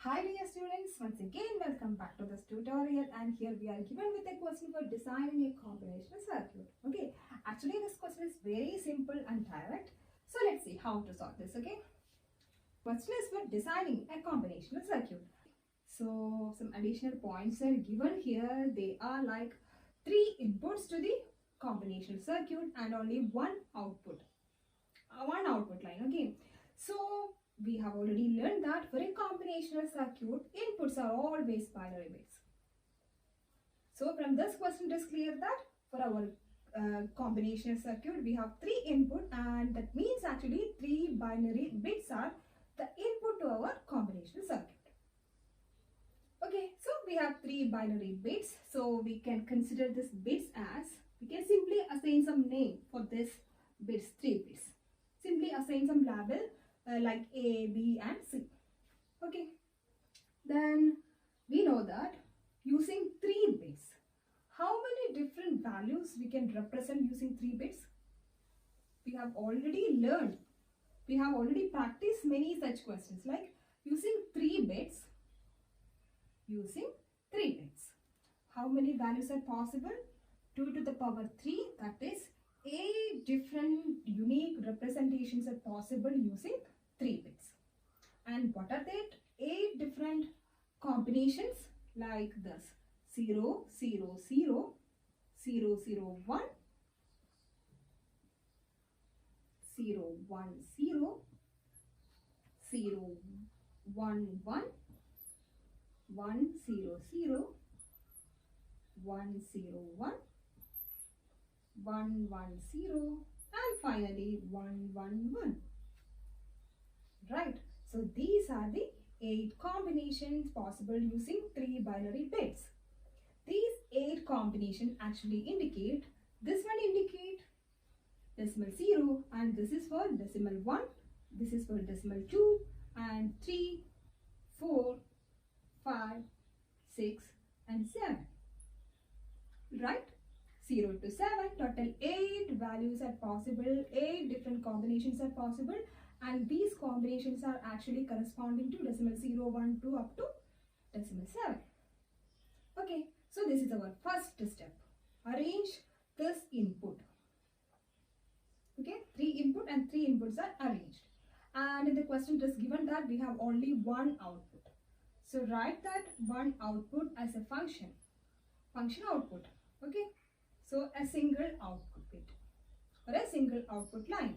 Hi dear students, once again welcome back to this tutorial, and here we are given with a question for designing a combinational circuit. Okay, actually this question is very simple and direct. So let's see how to solve this. Okay, question is for designing a combinational circuit. So some additional points are given here. They are like 3 inputs to the combinational circuit and only one output line. Okay, so we have already learned that for a combinational circuit, inputs are always binary bits. So from this question, it is clear that for our combinational circuit, we have 3 input, and that means actually 3 binary bits are the input to our combinational circuit. Okay, so we have 3 binary bits. So we can consider this bits as, we can simply assign some name for this bits, 3 bits. Simply assign some label like A, B and C. Okay. Then we know that using 3 bits, how many different values we can represent using 3 bits? We have already learned, we have already practiced many such questions like using 3 bits, How many values are possible? 2 to the power 3, that is 8 different unique representations are possible using 3 bits. And what are that? 8 different combinations like this: 0, 0, 0, 0, 0, 1, 0, 1, 0, 0, 1, 1, 1, 0, 0, 1, 0, 1, 1, 1, 0, and finally 1, 1, 1. Right. So these are the 8 combinations possible using 3 binary bits. These 8 combinations actually indicate, this one indicate decimal 0, and this is for decimal 1, this is for decimal 2 and 3, 4, 5, 6 and 7. Right? 0 to 7, total 8 values are possible, 8 different combinations are possible, and these combinations are actually corresponding to decimal 0, 1, 2 up to decimal 7. Okay, so this is our first step. Arrange this input. Okay, 3 input and 3 inputs are arranged. And in the question it is given that we have only one output. So write that one output as a function output. Okay, so a single output bit or a single output line.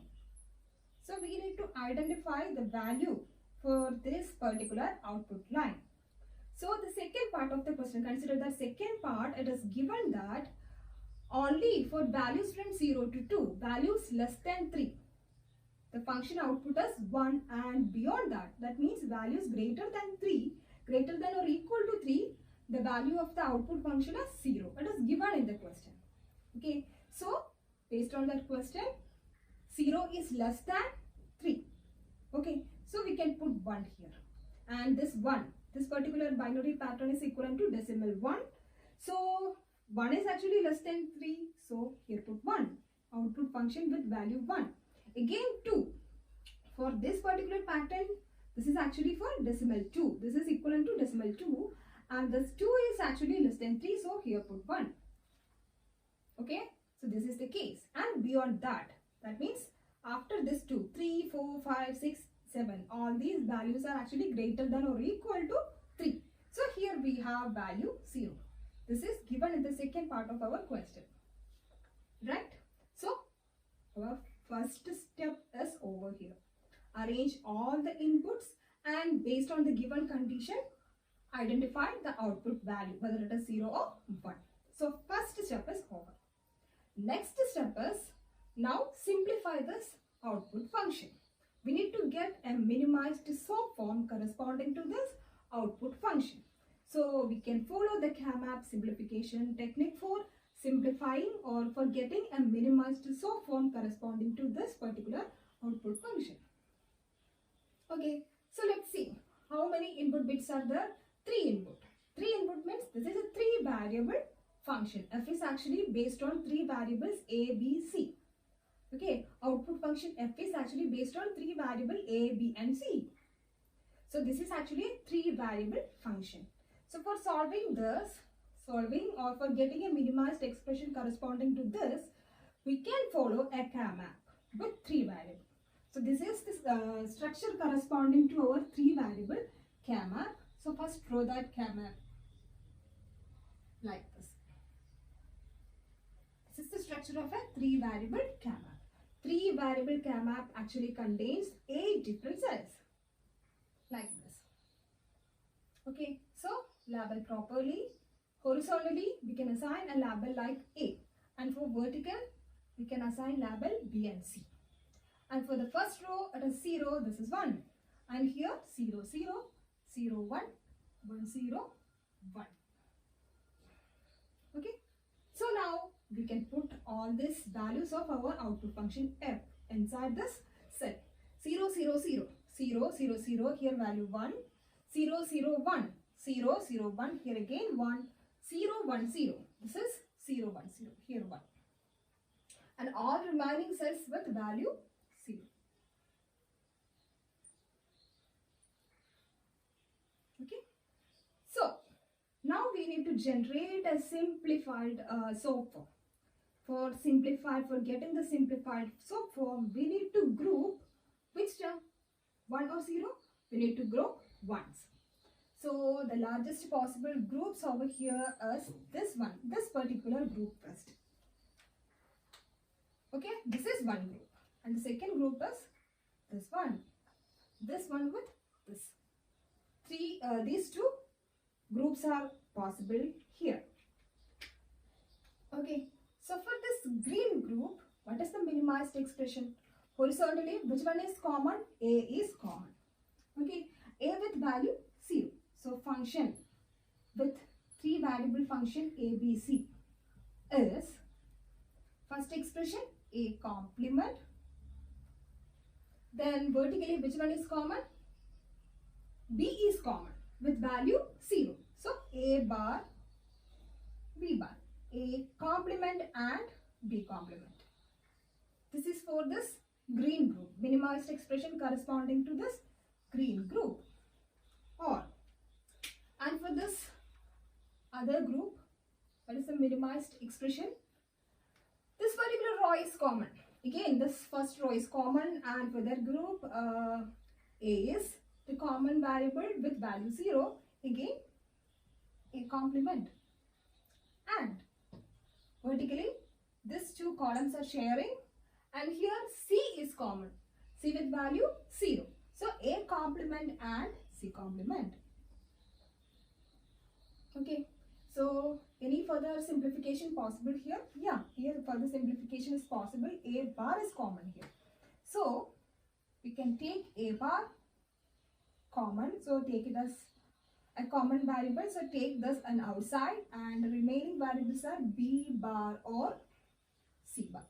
So we need to identify the value for this particular output line. So the second part of the question, consider the second part, it is given that only for values from 0 to 2, values less than 3, the function output is 1, and beyond that, that means values greater than 3, greater than or equal to 3, the value of the output function is 0. It is given in the question. Okay, so based on that question, 0 is less than 3. Okay, so we can put 1 here, and this 1, this particular binary pattern is equivalent to decimal 1. So 1 is actually less than 3, so here put 1, output function with value 1. Again 2, for this particular pattern, this is actually for decimal 2, this is equivalent to decimal 2, and this 2 is actually less than 3, so here put 1. Okay, so this is the case, and beyond that, that means after this 2, 3, 4, 5, 6, 7, all these values are actually greater than or equal to 3. So here we have value 0. This is given in the second part of our question. Right? So our first step is over here. Arrange all the inputs, and based on the given condition, identify the output value, whether it is 0 or 1. So first step is over. Next step is, now simplify this output function. We need to get a minimized SOAP form corresponding to this output function. So we can follow the K-map simplification technique for simplifying or for getting a minimized SOAP form corresponding to this particular output function. Okay, so let's see how many input bits are there. 3 input. 3 input means this is a 3 variable function. F is actually based on 3 variables A, B, C. Okay, output function F is actually based on 3 variables A, B and C. So this is actually a 3 variable function. So for solving or for getting a minimized expression corresponding to this, we can follow a K-map with 3 variables. So this is the structure corresponding to our 3 variable K-map. So first draw that K-map like this. This is the structure of a 3 variable K-map. 3 variable K-map actually contains 8 different cells like this. Okay, so label properly. Horizontally, we can assign a label like A, and for vertical, we can assign label B and C. And for the first row, it is 0, this is 1. And here 0, 0, 0, 1, 1, 0, 1. Okay. So now we can put all these values of our output function f inside this cell. 0, 0, 0, 0, 0, 0, here value 1, 0, 0, 1, 0, 0, 1, here again 1, 0, 1, 0. This is 0, 1, 0, here 1. And all remaining cells with value 0. Okay. So now we need to generate a simplified SOAP form. For getting the simplified SOAP form, we need to group which term? 1 or 0? We need to group ones. So the largest possible groups over here is this one, this particular group first. Okay, this is one group. And the second group is this one with this. These two groups are possible here. Okay, so for this green group, what is the minimized expression? Horizontally, which one is common? A is common. Okay, A with value 0. So function with 3 variable function A, B, C is first expression A complement. Then vertically, which one is common? B is common with value 0. So A bar, B bar. A complement and B complement. This is for this green group. Minimized expression corresponding to this green group. And for this other group, what is the minimized expression? This particular row is common. Again, this first row is common, and for that group, A is the common variable with value 0. Again, A complement. And vertically, these two columns are sharing, and here C is common. C with value 0. So A complement and C complement. Okay, so any further simplification possible here? Yeah, here further simplification is possible. A bar is common here. So we can take A bar common. So take it as a common variable. So take this an outside, and the remaining variables are B bar or C bar.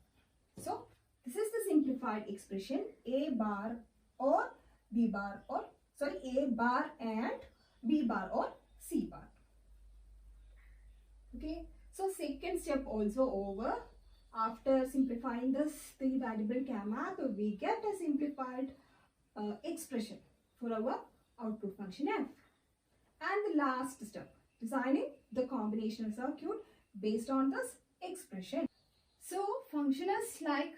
So this is the simplified expression A bar or B bar, or sorry, A bar and B bar or C bar. Okay, so second step also over. After simplifying this 3 variable K-map, we get a simplified expression for our output function f. And the last step, designing the combinational circuit based on this expression. So function is like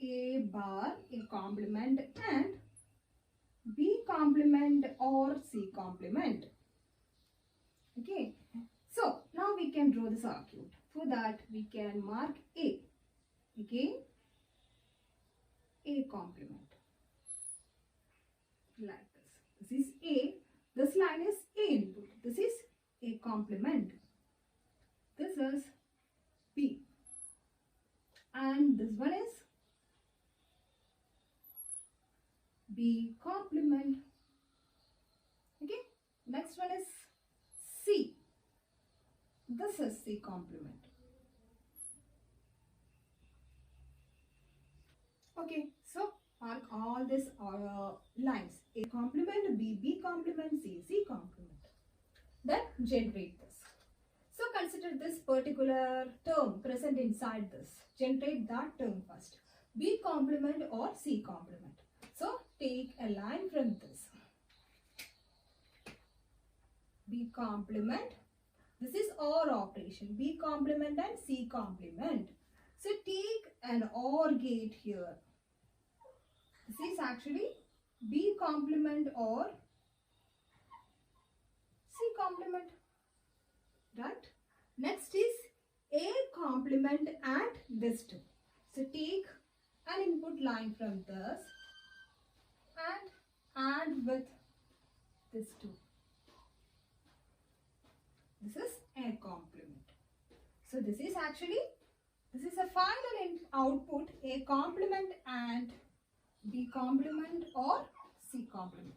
A bar, A complement and B complement or C complement. Okay. So now we can draw the circuit. For that, we can mark A. Again, A complement. Like this. This is A. This line is A input. This is A complement. This is B. And this one is B complement. Okay. Next one is C. This is C complement. Okay, so mark all these lines. A complement, B complement, C complement. Then generate this. So consider this particular term present inside this. Generate that term first. B complement or C complement. So take a line from this. B complement. This is OR operation, B complement and C complement. So take an OR gate here. This is actually B complement or C complement, right? Next is A complement and this two. So take an input line from this and add with this two. This is A complement. So this is a final output, A complement and B complement or C complement.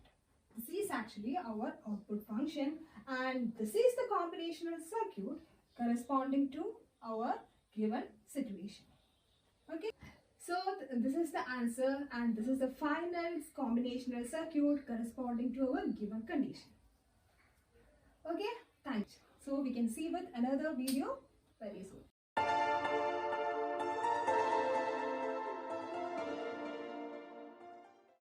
This is actually our output function, and this is the combinational circuit corresponding to our given situation. Okay, so this is the answer, and this is the final combinational circuit corresponding to our given condition. Okay, thanks. So we can see with another video very soon.